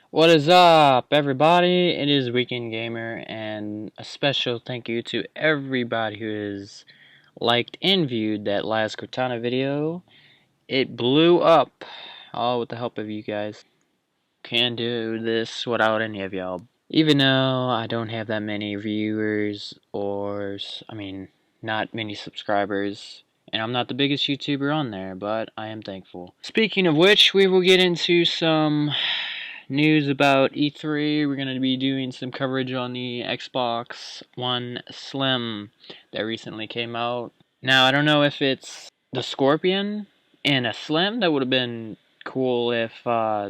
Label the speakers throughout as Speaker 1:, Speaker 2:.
Speaker 1: What is up, everybody? It is Weekend Gamer, and a special thank you to everybody who has liked and viewed that last Cortana video. It blew up, all with the help of you guys. Can't do this without any of y'all. Even though I don't have that many viewers, not many subscribers, and I'm not the biggest YouTuber on there, but I am thankful. Speaking of which, we will get into some news about E3. We're going to be doing some coverage on the Xbox One Slim that recently came out. Now, I don't know if it's the Scorpion and a Slim. That would have been cool if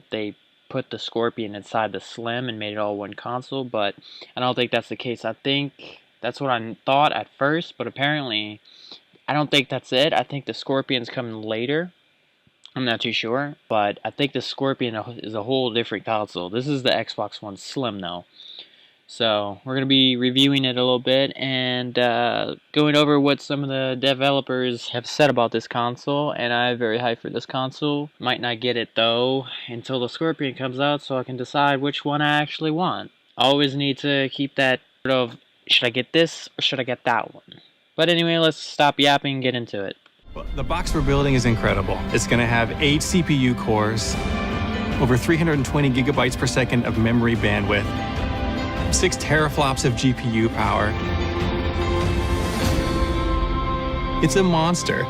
Speaker 1: they put the Scorpion inside the Slim and made it all one console, but I don't think that's the case. I think that's what I thought at first, but apparently I don't think that's it. I think the Scorpion's coming later. I'm not too sure, but I think the Scorpion is a whole different console. This is the Xbox One Slim though. So we're going to be reviewing it a little bit and going over what some of the developers have said about this console. And I'm very hyped for this console. Might not get it though until the Scorpion comes out, so I can decide which one I actually want. I always need to keep that sort of, should I get this or should I get that one? But anyway, let's stop yapping and get into it.
Speaker 2: The box we're building is incredible. It's going to have 8 CPU cores, over 320 gigabytes per second of memory bandwidth, 6 teraflops of GPU power. It's a monster.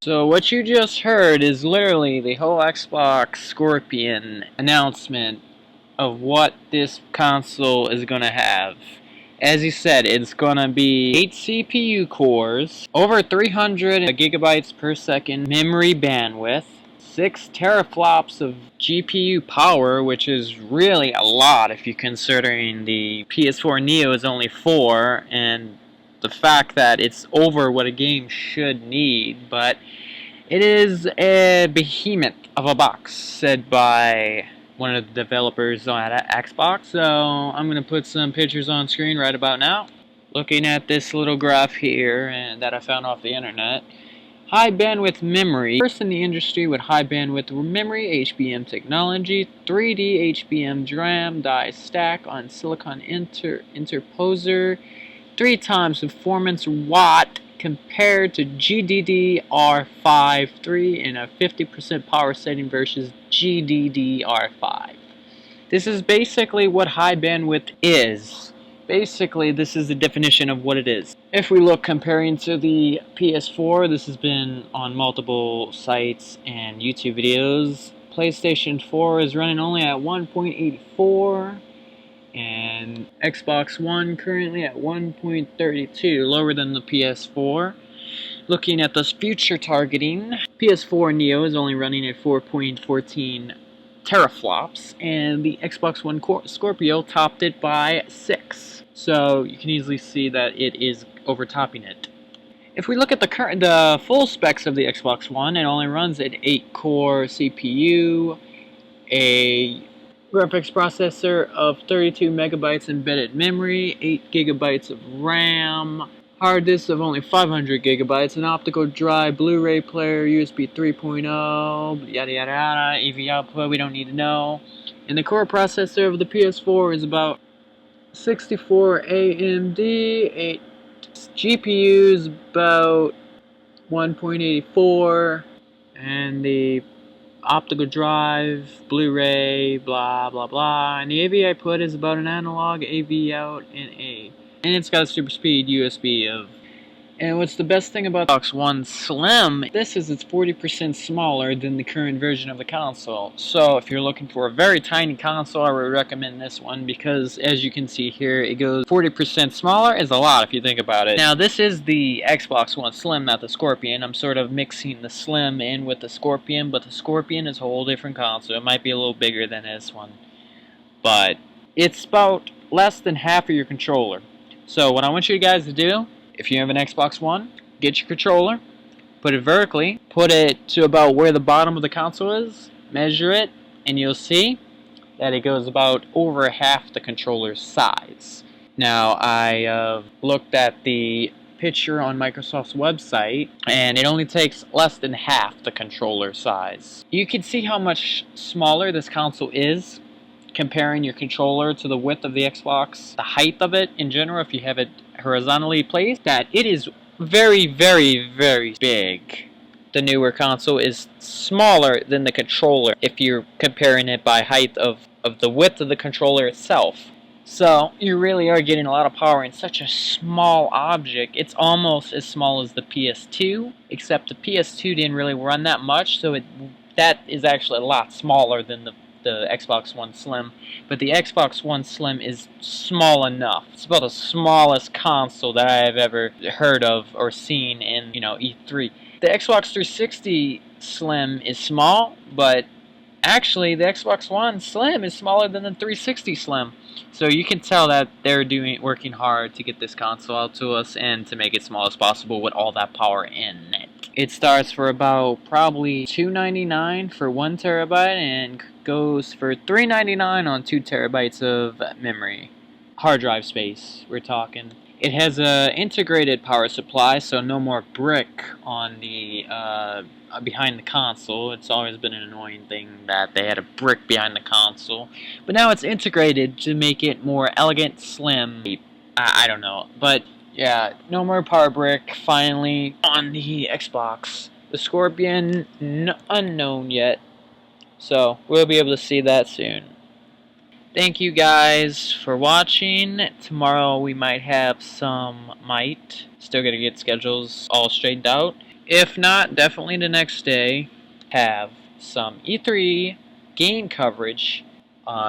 Speaker 1: So what you just heard is literally the whole Xbox Scorpion announcement of what this console is going to have. As he said, it's going to be 8 CPU cores, over 300 gigabytes per second memory bandwidth, 6 teraflops of GPU power, which is really a lot if you're considering the PS4 Neo is only 4, and the fact that it's over what a game should need, but it is a behemoth of a box, said by one of the developers on Xbox. So I'm going to put some pictures on screen right about now. Looking at this little graph here and that I found off the internet. High bandwidth memory. First in the industry with high bandwidth memory, HBM technology, 3D HBM DRAM die stack on silicon interposer, 3 times performance watt compared to GDDR5 and a 50% power setting versus GDDR5. This is basically what high bandwidth is. Basically, this is the definition of what it is. If we look comparing to the PS4, this has been on multiple sites and YouTube videos. PlayStation 4 is running only at 1.84. And Xbox One currently at 1.32, lower than the PS4. Looking at the future targeting, PS4 Neo is only running at 4.14 teraflops, and the Xbox One Scorpio topped it by 6. So you can easily see that it is overtopping it. If we look at the full specs of the Xbox One, it only runs at 8-core CPU, a graphics processor of 32 megabytes embedded memory, 8 gigabytes of RAM, hard disk of only 500 gigabytes, an optical drive, Blu-ray player, USB 3.0, yada yada yada, AV output we don't need to know. And the core processor of the PS4 is about 64 AMD, 8 GPUs about 1.84, and the optical drive, Blu-ray, blah blah blah, and the AV output is about an analog AV out and it's got a super speed USB of. And what's the best thing about the Xbox One Slim, this is it's 40% smaller than the current version of the console. So if you're looking for a very tiny console, I would recommend this one because as you can see here, it goes 40% smaller is a lot if you think about it. Now this is the Xbox One Slim, not the Scorpion. I'm sort of mixing the Slim in with the Scorpion, but the Scorpion is a whole different console. It might be a little bigger than this one. But it's about less than half of your controller. So what I want you guys to do, if you have an Xbox One, get your controller, put it vertically, put it to about where the bottom of the console is, measure it, and you'll see that it goes about over half the controller's size. Now, I looked at the picture on Microsoft's website, and it only takes less than half the controller size. You can see how much smaller this console is, comparing your controller to the width of the Xbox, the height of it in general, if you have it horizontally placed, that it is very, very, very big. The newer console is smaller than the controller if you're comparing it by height of the width of the controller itself. So you really are getting a lot of power in such a small object. It's almost as small as the PS2, except the PS2 didn't really run that much, so that is actually a lot smaller than the Xbox One Slim. But the Xbox One Slim is small enough. It's about the smallest console that I have ever heard of or seen in, E3. The Xbox 360 Slim is small, but actually the Xbox One Slim is smaller than the 360 Slim. So you can tell that they're working hard to get this console out to us and to make it small as possible with all that power in it. It starts for about probably $299 for 1 terabyte and goes for $399 on 2 terabytes of memory. Hard drive space, we're talking. It has a integrated power supply, so no more brick on the behind the console. It's always been an annoying thing that they had a brick behind the console, but now it's integrated to make it more elegant, slim. I don't know, but yeah, no more power brick finally on the Xbox. The Scorpion, unknown yet, so we'll be able to see that soon. Thank you guys for watching. Tomorrow we might have some still gotta get schedules all straightened out. If not, definitely the next day have some E3 game coverage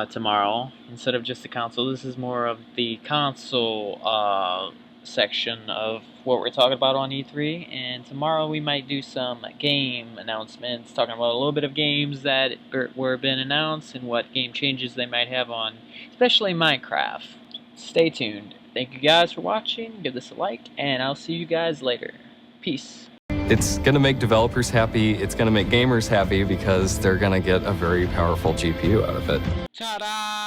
Speaker 1: tomorrow instead of just the console. This is more of the console section of what we're talking about on E3, and tomorrow we might do some game announcements, talking about a little bit of games that were been announced and what game changes they might have on, especially Minecraft. Stay tuned. Thank you guys for watching. Give this a like, and I'll see you guys later. Peace.
Speaker 3: It's going to make developers happy. It's going to make gamers happy because they're going to get a very powerful GPU out of it.
Speaker 1: Ta-da!